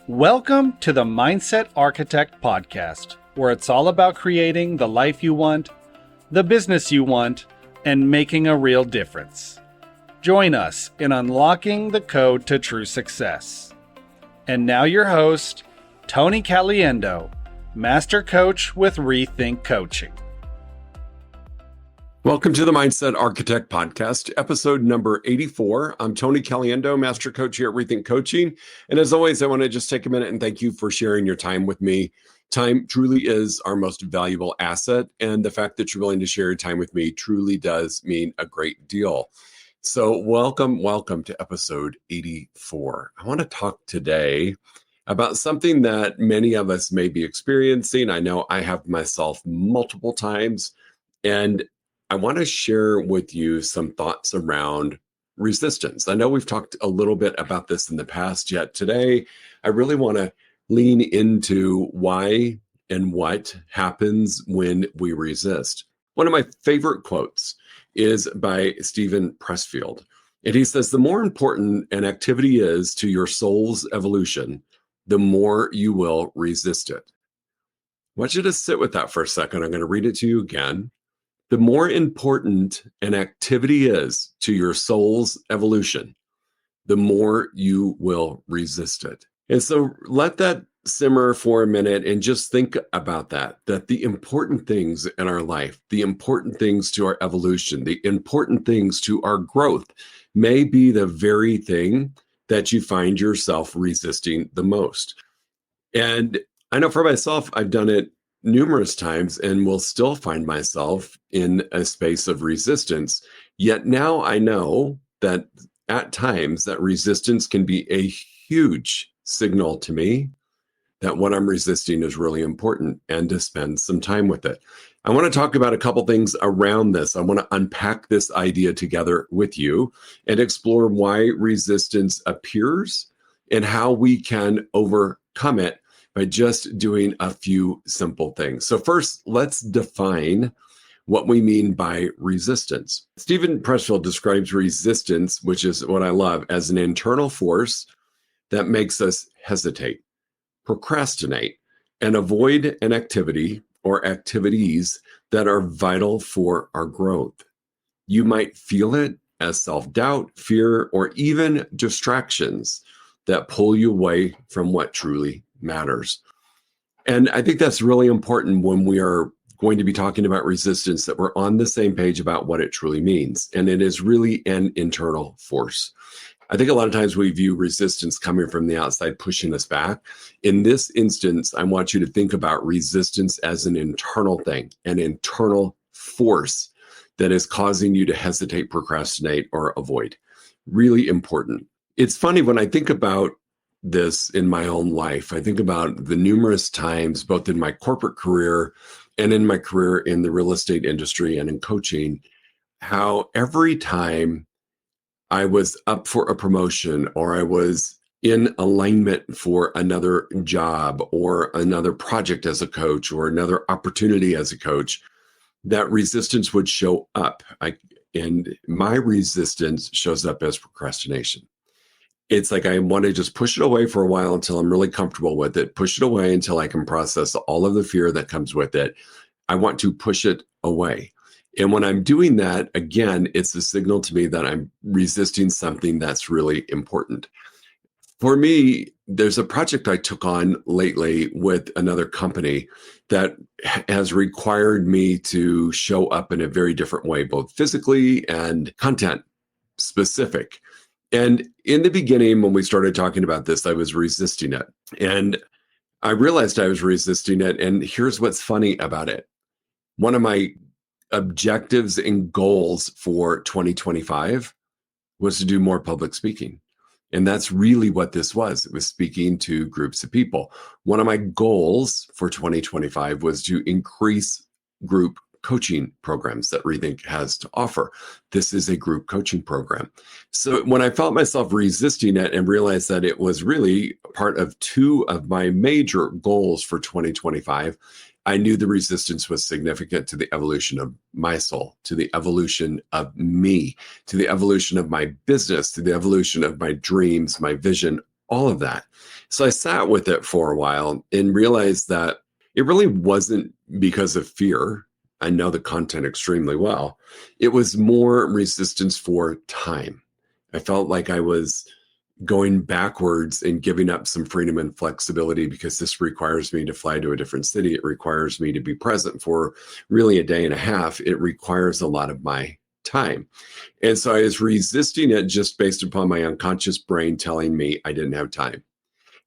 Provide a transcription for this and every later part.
Welcome to the Mindset Architect Podcast, where it's all about creating the life you want, the business you want, and making a real difference. Join us in unlocking the code to true success. And now your host, Tony Caliendo, Master Coach with Rethink Coaching. Welcome to the Mindset Architect Podcast, episode number 84. I'm Tony Caliendo, Master Coach here at Rethink Coaching. And as always, I want to just take a minute and thank you for sharing your time with me. Time truly is our most valuable asset. And the fact that you're willing to share your time with me truly does mean a great deal. So welcome to episode 84. I want to talk today about something that many of us may be experiencing. I know I have myself multiple times, and I want to share with you some thoughts around resistance. I know we've talked a little bit about this in the past, yet today I really want to lean into why and what happens when we resist. One of my favorite quotes is by Steven Pressfield. And he says, the more important an activity is to your soul's evolution, the more you will resist it. I want you to sit with that for a second. I'm going to read it to you again. The more important an activity is to your soul's evolution, the more you will resist it. And so let that simmer for a minute and just think about that the important things in our life, the important things to our evolution, the important things to our growth may be the very thing that you find yourself resisting the most. And I know for myself, I've done it numerous times and will still find myself in a space of resistance. Yet now I know that at times that resistance can be a huge signal to me that what I'm resisting is really important and to spend some time with it. I want to talk about a couple things around this. I want to unpack this idea together with you and explore why resistance appears and how we can overcome it by just doing a few simple things. So first, let's define what we mean by resistance. Steven Pressfield describes resistance, which is what I love, as an internal force that makes us hesitate, procrastinate, and avoid an activity or activities that are vital for our growth. You might feel it as self-doubt, fear, or even distractions that pull you away from what truly matters. And I think that's really important when we are going to be talking about resistance, that we're on the same page about what it truly means. And it is really an internal force. I think a lot of times we view resistance coming from the outside, pushing us back. In this instance, I want you to think about resistance as an internal thing, an internal force that is causing you to hesitate, procrastinate, or avoid. Really important. It's funny when I think about this in my own life. I think about the numerous times, both in my corporate career and in my career in the real estate industry and in coaching, how every time I was up for a promotion or I was in alignment for another job or another project as a coach or another opportunity as a coach, that resistance would show up. And my resistance shows up as procrastination. It's like I want to just push it away for a while until I'm really comfortable with it, push it away until I can process all of the fear that comes with it. I want to push it away. And when I'm doing that, again, it's a signal to me that I'm resisting something that's really important. For me, there's a project I took on lately with another company that has required me to show up in a very different way, both physically and content specific. And in the beginning, when we started talking about this, I was resisting it. And I realized I was resisting it. And here's what's funny about it. One of my objectives and goals for 2025 was to do more public speaking. And that's really what this was. It was speaking to groups of people. One of my goals for 2025 was to increase group coaching programs that Rethink has to offer. This is a group coaching program. So when I felt myself resisting it and realized that it was really part of two of my major goals for 2025, I knew the resistance was significant to the evolution of my soul, to the evolution of me, to the evolution of my business, to the evolution of my dreams, my vision, all of that. So I sat with it for a while and realized that it really wasn't because of fear. I know the content extremely well. It was more resistance for time. I felt like I was going backwards and giving up some freedom and flexibility because this requires me to fly to a different city. It requires me to be present for really a day and a half. It requires a lot of my time. And so I was resisting it just based upon my unconscious brain telling me I didn't have time.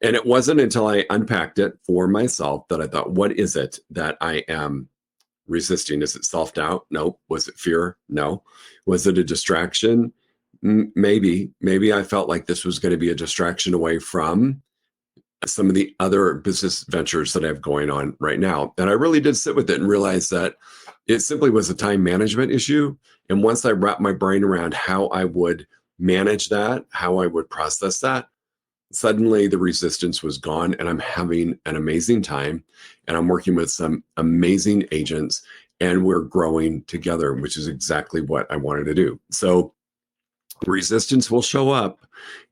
And it wasn't until I unpacked it for myself that I thought, what is it that I am resisting? Is it self-doubt? No. Was it fear? No. Was it a distraction? Maybe I felt like this was going to be a distraction away from some of the other business ventures that I have going on right now. And I really did sit with it and realize that it simply was a time management issue. And once I wrapped my brain around how I would manage that, how I would process that, suddenly the resistance was gone and I'm having an amazing time. And I'm working with some amazing agents and we're growing together, which is exactly what I wanted to do. So resistance will show up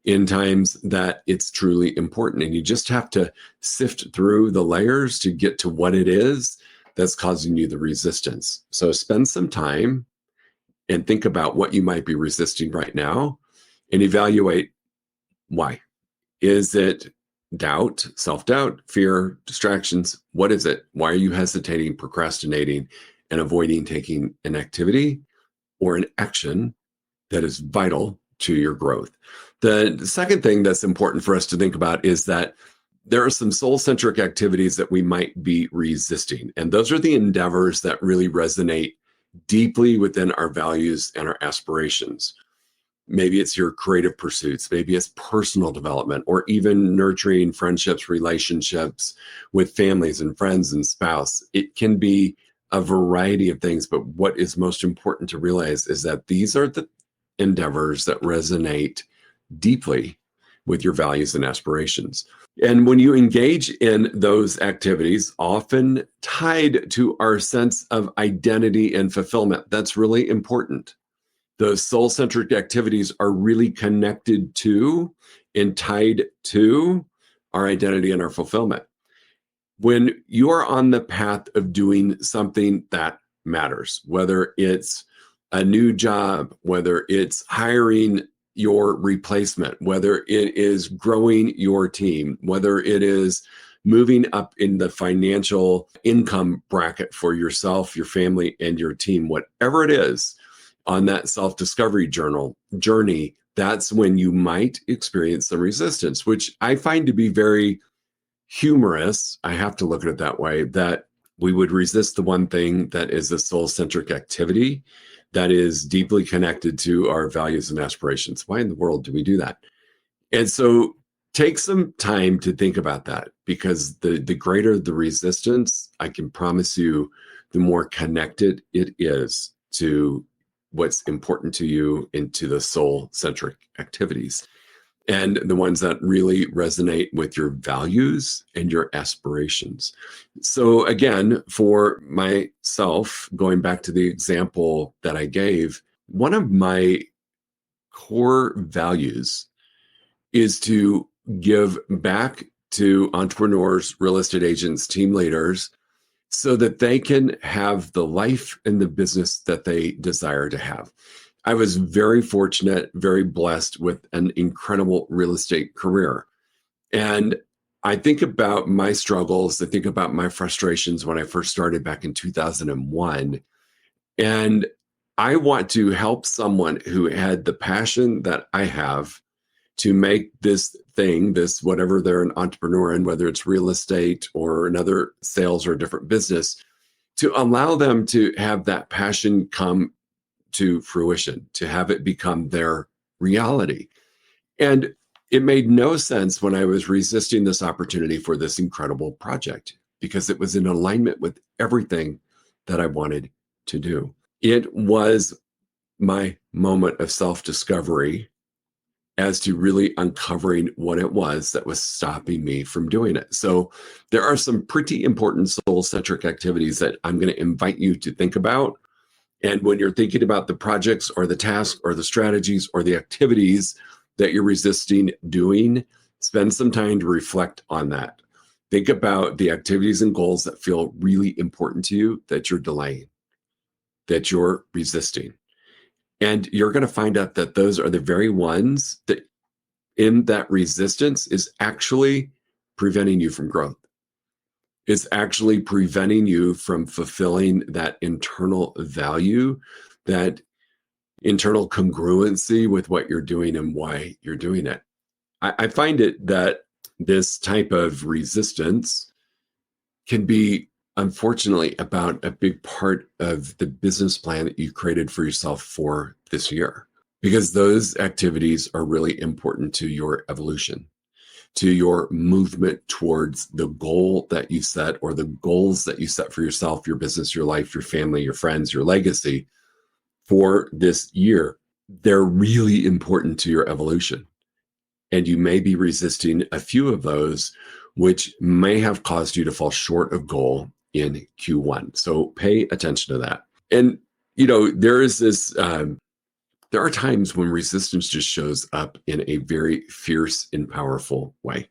in times that it's truly important. And you just have to sift through the layers to get to what it is that's causing you the resistance. So spend some time and think about what you might be resisting right now and evaluate why. Is it doubt, self-doubt, fear, distractions? What is it? Why are you hesitating, procrastinating, and avoiding taking an activity or an action that is vital to your growth? The second thing that's important for us to think about is that there are some soul-centric activities that we might be resisting. And those are the endeavors that really resonate deeply within our values and our aspirations. Maybe it's your creative pursuits, maybe it's personal development, or even nurturing friendships, relationships with families and friends and spouse. It can be a variety of things, but what is most important to realize is that these are the endeavors that resonate deeply with your values and aspirations. And when you engage in those activities, often tied to our sense of identity and fulfillment, that's really important. Those soul-centric activities are really connected to and tied to our identity and our fulfillment. When you are on the path of doing something that matters, whether it's a new job, whether it's hiring your replacement, whether it is growing your team, whether it is moving up in the financial income bracket for yourself, your family, and your team, whatever it is, on that self-discovery journey, that's when you might experience some resistance, which I find to be very humorous. I have to look at it that way, that we would resist the one thing that is a soul-centric activity that is deeply connected to our values and aspirations. Why in the world do we do that? And so take some time to think about that, because the greater the resistance, I can promise you, the more connected it is to what's important to you and to the soul-centric activities, and the ones that really resonate with your values and your aspirations. So again, for myself, going back to the example that I gave, one of my core values is to give back to entrepreneurs, real estate agents, team leaders, so that they can have the life and the business that they desire to have. I was very fortunate, very blessed with an incredible real estate career. And I think about my struggles. I think about my frustrations when I first started back in 2001. And I want to help someone who had the passion that I have to make this thing, this whatever they're an entrepreneur in, whether it's real estate or another sales or a different business, to allow them to have that passion come to fruition, to have it become their reality. And it made no sense when I was resisting this opportunity for this incredible project, because it was in alignment with everything that I wanted to do. It was my moment of self-discovery as to really uncovering what it was that was stopping me from doing it. So there are some pretty important soul-centric activities that I'm going to invite you to think about. And when you're thinking about the projects or the tasks or the strategies or the activities that you're resisting doing, Spend some time to reflect on that. Think about the activities and goals that feel really important to you that you're delaying, that you're resisting. And you're going to find out that those are the very ones that in that resistance is actually preventing you from growth. It's actually preventing you from fulfilling that internal value, that internal congruency with what you're doing and why you're doing it. I find it that this type of resistance can be, unfortunately, about a big part of the business plan that you created for yourself for this year, because those activities are really important to your evolution, to your movement towards the goal that you set or the goals that you set for yourself, your business, your life, your family, your friends, your legacy for this year. They're really important to your evolution. And you may be resisting a few of those, which may have caused you to fall short of goal in Q1. So pay attention to that. And, there is this, there are times when resistance just shows up in a very fierce and powerful way.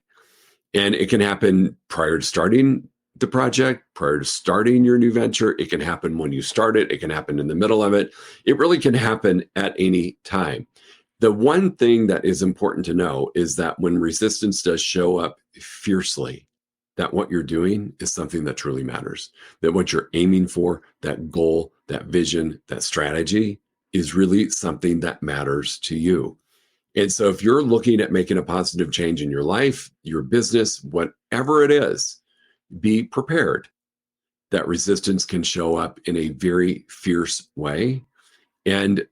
And it can happen prior to starting the project, prior to starting your new venture. It can happen when you start it. It can happen in the middle of it. It really can happen at any time. The one thing that is important to know is that when resistance does show up fiercely, that what you're doing is something that truly matters, that what you're aiming for, that goal, that vision, that strategy is really something that matters to you. And so if you're looking at making a positive change in your life, your business, whatever it is, be prepared that resistance can show up in a very fierce way and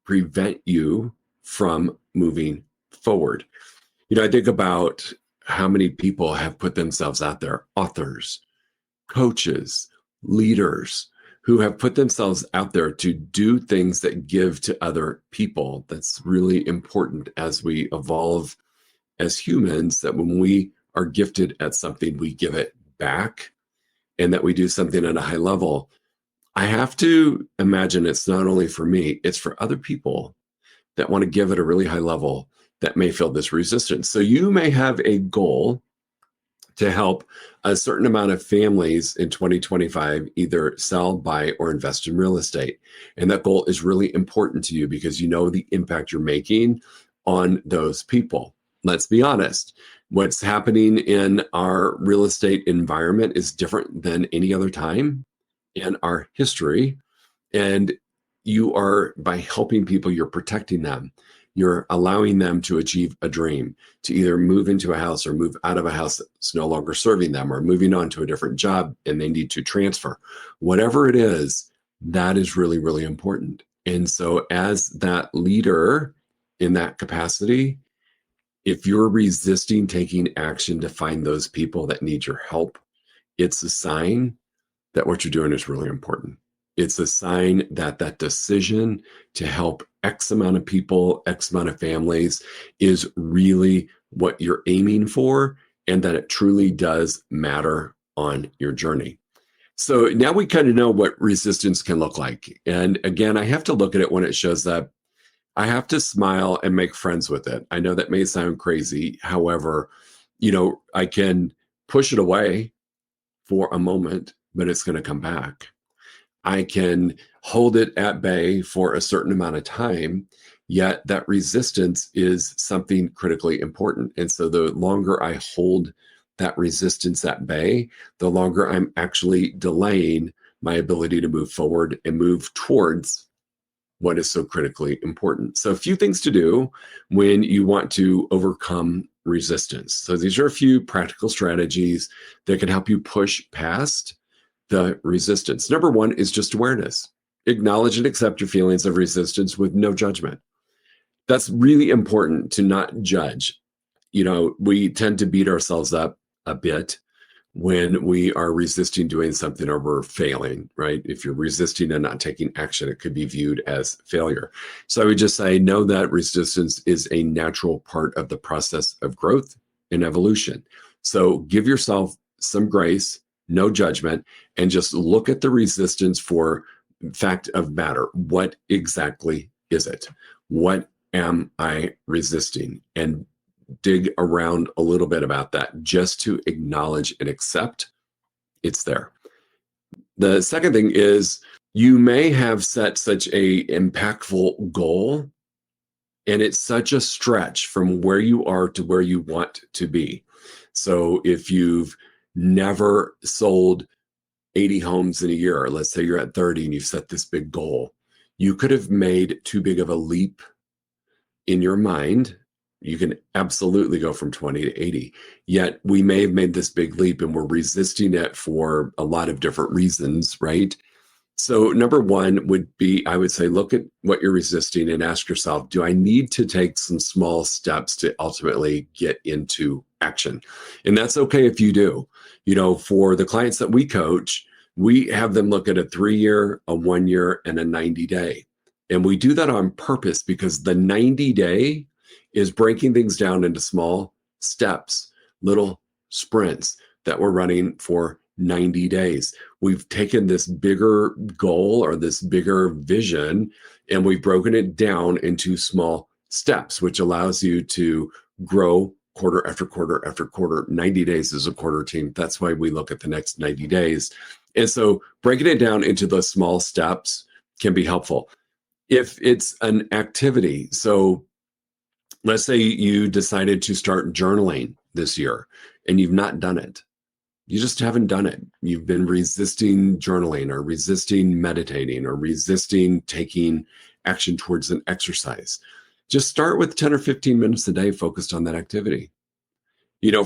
prevent you from moving forward. I think about how many people have put themselves out there, authors, coaches, leaders, who have put themselves out there to do things that give to other people. That's really important as we evolve as humans, that when we are gifted at something, we give it back, and that we do something at a high level. I have to imagine it's not only for me, it's for other people that want to give at a really high level that may feel this resistance. So you may have a goal to help a certain amount of families in 2025 either sell, buy, or invest in real estate. And that goal is really important to you because you know the impact you're making on those people. Let's be honest. What's happening in our real estate environment is different than any other time in our history. And you are, by helping people, you're protecting them. You're allowing them to achieve a dream, to either move into a house or move out of a house that's no longer serving them, or moving on to a different job and they need to transfer. Whatever it is, that is really, really important. And so as that leader in that capacity, if you're resisting taking action to find those people that need your help, it's a sign that what you're doing is really important. It's a sign that that decision to help X amount of people, X amount of families is really what you're aiming for, and that it truly does matter on your journey. So now we kind of know what resistance can look like. And again, I have to look at it when it shows up. I have to smile and make friends with it. I know that may sound crazy. However, I can push it away for a moment, but it's going to come back. I can hold it at bay for a certain amount of time, yet that resistance is something critically important. And so the longer I hold that resistance at bay, the longer I'm actually delaying my ability to move forward and move towards what is so critically important. So a few things to do when you want to overcome resistance. So these are a few practical strategies that can help you push past the resistance. Number one is just awareness. Acknowledge and accept your feelings of resistance with no judgment. That's really important, to not judge. We tend to beat ourselves up a bit when we are resisting doing something or we're failing, right? If you're resisting and not taking action, it could be viewed as failure. So I would just say, know that resistance is a natural part of the process of growth and evolution. So give yourself some grace, no judgment, and just look at the resistance for fact of matter. What exactly is it? What am I resisting? And dig around a little bit about that, just to acknowledge and accept it's there. The second thing is you may have set such a impactful goal, and it's such a stretch from where you are to where you want to be. So if you've never sold 80 homes in a year, or let's say you're at 30 and you've set this big goal, you could have made too big of a leap in your mind. You can absolutely go from 20 to 80. Yet we may have made this big leap and we're resisting it for a lot of different reasons, right? So number one would be, I would say, look at what you're resisting and ask yourself, do I need to take some small steps to ultimately get into action? And that's okay if you do. For the clients that we coach, we have them look at a 3-year, a 1-year, and a 90-day. And we do that on purpose because the 90-day is breaking things down into small steps, little sprints that we're running for 90 days. We've taken this bigger goal or this bigger vision, and we've broken it down into small steps, which allows you to grow quarter after quarter after quarter. 90 days is a quarter team. That's why we look at the next 90 days. And so breaking it down into those small steps can be helpful. If it's an activity, so let's say you decided to start journaling this year and you've not done it. You just haven't done it. You've been resisting journaling or resisting meditating or resisting taking action towards an exercise. Just start with 10 or 15 minutes a day focused on that activity.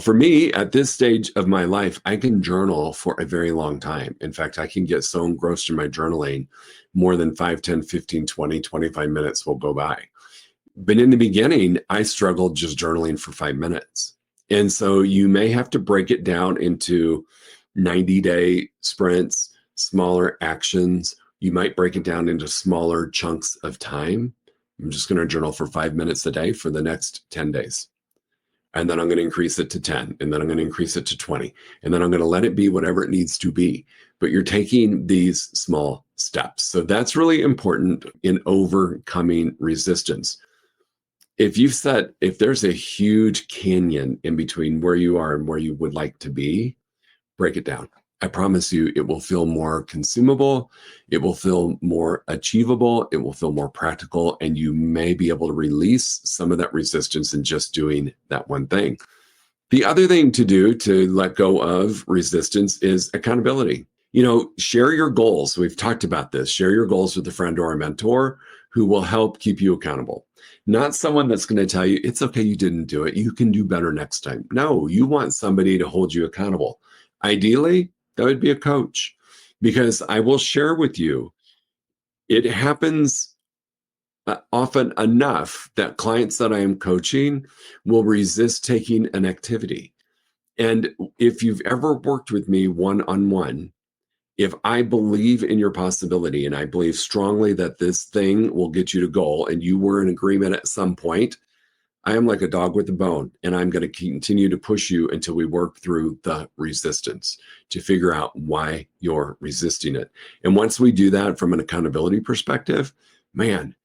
For me, at this stage of my life, I can journal for a very long time. In fact, I can get so engrossed in my journaling, more than 5, 10, 15, 20, 25 minutes will go by. But in the beginning, I struggled just journaling for 5 minutes. And so you may have to break it down into 90-day sprints, smaller actions. You might break it down into smaller chunks of time. I'm just going to journal for 5 minutes a day for the next 10 days. And then I'm going to increase it to 10. And then I'm going to increase it to 20. And then I'm going to let it be whatever it needs to be. But you're taking these small steps. So that's really important in overcoming resistance. If there's a huge canyon in between where you are and where you would like to be, break it down. I promise you, it will feel more consumable. It will feel more achievable. It will feel more practical. And you may be able to release some of that resistance in just doing that one thing. The other thing to do to let go of resistance is accountability. Share your goals. We've talked about this. Share your goals with a friend or a mentor who will help keep you accountable. Not someone that's going to tell you, it's okay, you didn't do it. You can do better next time. No, you want somebody to hold you accountable. Ideally, that would be a coach, because I will share with you, it happens often enough that clients that I am coaching will resist taking an activity. And if you've ever worked with me one-on-one, if I believe in your possibility and I believe strongly that this thing will get you to goal and you were in agreement at some point, I am like a dog with a bone, and I'm going to continue to push you until we work through the resistance to figure out why you're resisting it. And once we do that from an accountability perspective, man,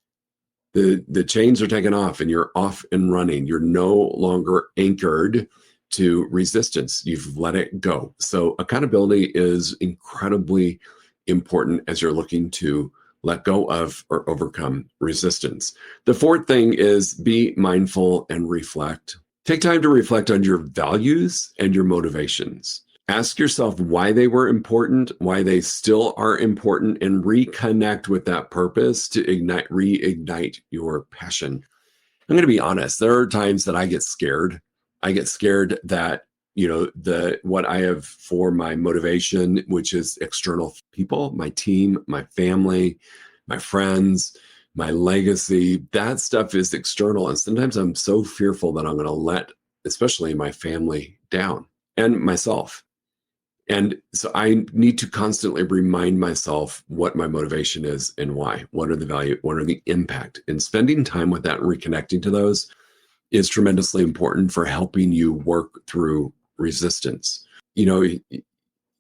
the chains are taken off and you're off and running. You're no longer anchored to resistance. You've let it go. So accountability is incredibly important as you're looking to let go of or overcome resistance. The fourth thing is be mindful and reflect. Take time to reflect on your values and your motivations. Ask yourself why they were important, why they still are important, and reconnect with that purpose to reignite your passion. I'm going to be honest. There are times that I get scared. I get scared that, what I have for my motivation, which is external people, my team, my family, my friends, my legacy, that stuff is external. And sometimes I'm so fearful that I'm going to let, especially my family, down and myself. And so I need to constantly remind myself what my motivation is and why. What are the value? What are the impact? And spending time with that and reconnecting to those is tremendously important for helping you work through resistance.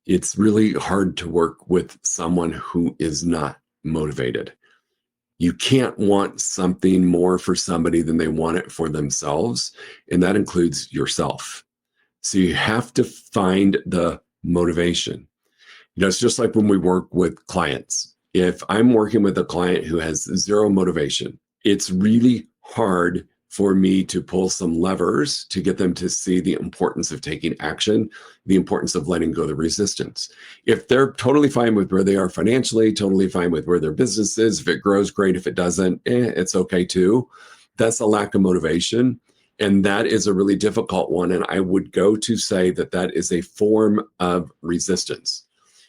It's really hard to work with someone who is not motivated. You can't want something more for somebody than they want it for themselves, and that includes yourself. So you have to find the motivation. It's just like when we work with clients. If I'm working with a client who has zero motivation, it's really hard for me to pull some levers to get them to see the importance of taking action, the importance of letting go of the resistance. If they're totally fine with where they are financially, totally fine with where their business is, if it grows, great. If it doesn't, it's okay too. That's a lack of motivation. And that is a really difficult one. And I would go to say that that is a form of resistance.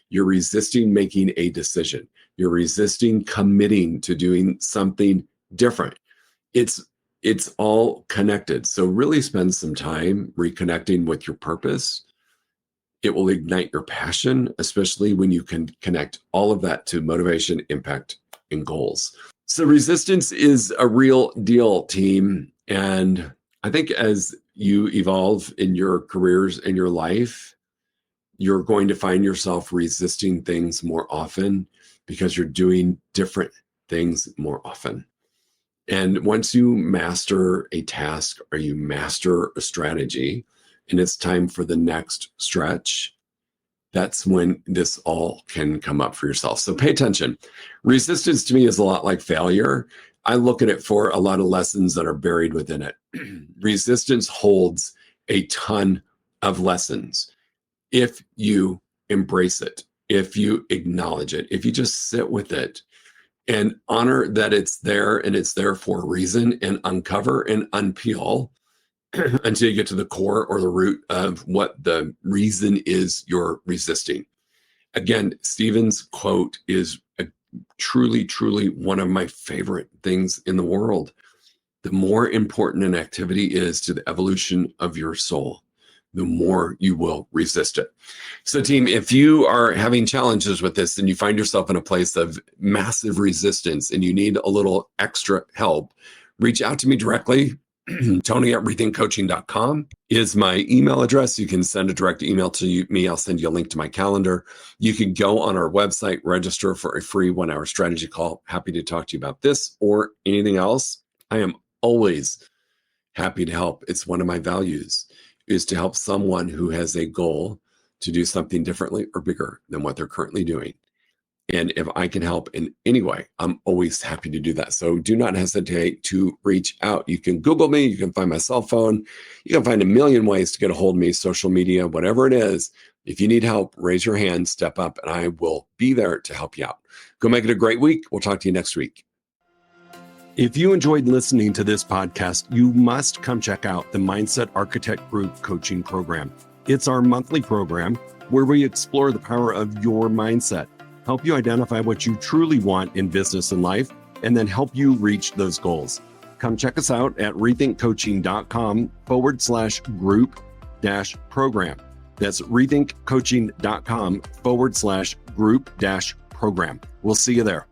You're resisting making a decision. You're resisting committing to doing something different. It's all connected. So really spend some time reconnecting with your purpose. It will ignite your passion, especially when you can connect all of that to motivation, impact, and goals. So resistance is a real deal, team. And I think as you evolve in your careers and your life, you're going to find yourself resisting things more often because you're doing different things more often. And once you master a task or you master a strategy, and it's time for the next stretch, that's when this all can come up for yourself. So pay attention. Resistance to me is a lot like failure. I look at it for a lot of lessons that are buried within it. Resistance holds a ton of lessons. If you embrace it, if you acknowledge it, if you just sit with it and honor that it's there and it's there for a reason, and uncover and unpeel until you get to the core or the root of what the reason is you're resisting. Again, Stephen's quote is truly, truly one of my favorite things in the world. The more important an activity is to the evolution of your soul, the more you will resist it. So team, if you are having challenges with this and you find yourself in a place of massive resistance and you need a little extra help, reach out to me directly. Tony@rethinkcoaching.com is my email address. You can send a direct email to me. I'll send you a link to my calendar. You can go on our website, register for a free 1-hour strategy call. Happy to talk to you about this or anything else. I am always happy to help. It's one of my values, is to help someone who has a goal to do something differently or bigger than what they're currently doing. And if I can help in any way, I'm always happy to do that. So do not hesitate to reach out. You can Google me. You can find my cell phone. You can find a million ways to get a hold of me, social media, whatever it is. If you need help, raise your hand, step up, and I will be there to help you out. Go make it a great week. We'll talk to you next week. If you enjoyed listening to this podcast, you must come check out the Mindset Architect Group Coaching Program. It's our monthly program where we explore the power of your mindset, help you identify what you truly want in business and life, and then help you reach those goals. Come check us out at rethinkcoaching.com/group-program. That's rethinkcoaching.com/group-program. We'll see you there.